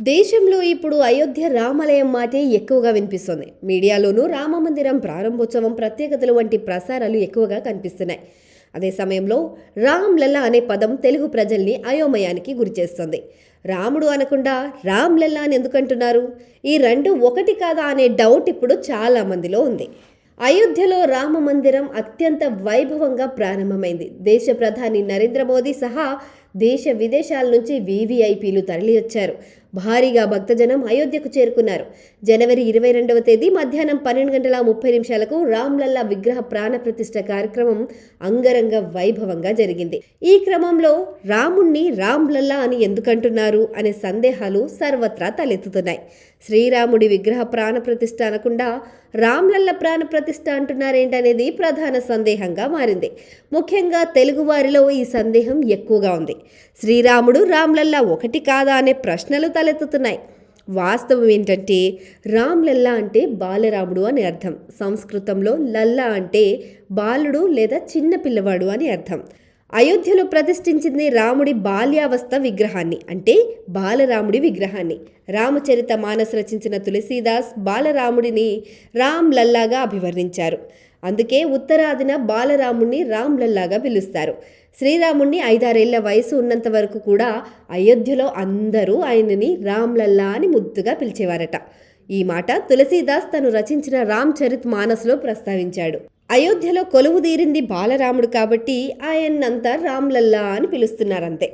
దేశంలో ఇప్పుడు అయోధ్య రామాలయం మాటే ఎక్కువగా వినిపిస్తుంది. మీడియాలోనూ రామమందిరం ప్రారంభోత్సవం, ప్రత్యేకతలు వంటి ప్రసారాలు ఎక్కువగా కనిపిస్తున్నాయి. అదే సమయంలో రామ్ లల్లా అనే పదం తెలుగు ప్రజల్ని అయోమయానికి గురిచేస్తుంది. రాముడు అనకుండా రామ్ లల్లా అని ఎందుకంటున్నారు? ఈ రెండు ఒకటి కాదా అనే డౌట్ ఇప్పుడు చాలా మందిలో ఉంది. అయోధ్యలో రామ మందిరం అత్యంత వైభవంగా ప్రారంభమైంది. దేశ ప్రధాని నరేంద్ర మోదీ సహా దేశ విదేశాల నుంచి వీవీఐపీలు తరలివచ్చారు. భారీగా భక్తజనం అయోధ్యకు చేరుకున్నారు. జనవరి 22వ తేదీ మధ్యాహ్నం 12:30 రామ్లల్లా విగ్రహ ప్రాణ ప్రతిష్ఠ కార్యక్రమం అంగరంగ వైభవంగా జరిగింది. ఈ క్రమంలో రాముణ్ణి రామ్లల్లా అని ఎందుకంటున్నారు అనే సందేహాలు సర్వత్రా తలెత్తుతున్నాయి. శ్రీరాముడి విగ్రహ ప్రాణ ప్రతిష్ఠ అనకుండా రామ్లల్లా ప్రాణ ప్రతిష్ఠ అంటున్నారేంటనేది ప్రధాన సందేహంగా మారింది. ముఖ్యంగా తెలుగువారిలో ఈ సందేహం ఎక్కువగా ఉంది. శ్రీరాముడు రామ్లల్లా ఒకటి కాదా అనే ప్రశ్నలు తలెత్తుతున్నాయి. వాస్తవం ఏంటంటే రామ్లల్లా అంటే బాలరాముడు అని అర్థం. సంస్కృతంలో లల్లా అంటే బాలుడు లేదా చిన్న పిల్లవాడు అని అర్థం. అయోధ్యలో ప్రతిష్ఠించింది రాముడి బాల్యావస్థ విగ్రహాన్ని, అంటే బాలరాముడి విగ్రహాన్ని. రామచరిత మానస్ రచించిన తులసీదాస్ బాలరాముడిని రామ్ లల్లాగా అభివర్ణించారు. అందుకే ఉత్తరాదిన బాలరాముడిని రామ్ లల్లాగా పిలుస్తారు. శ్రీరాముడిని 5-6 ఏళ్ల వయసు ఉన్నంత వరకు కూడా అయోధ్యలో అందరూ ఆయనని రామ్ లల్లా అని ముద్దుగా పిలిచేవారట. ఈ మాట తులసీదాస్ తను రచించిన రామచరిత్ మానస్లో ప్రస్తావించాడు. అయోధ్యలో కొలువుదీరింది బాలరాముడు కాబట్టి ఆయన్నంతా రామ్ లల్లా అని పిలుస్తున్నారంతే.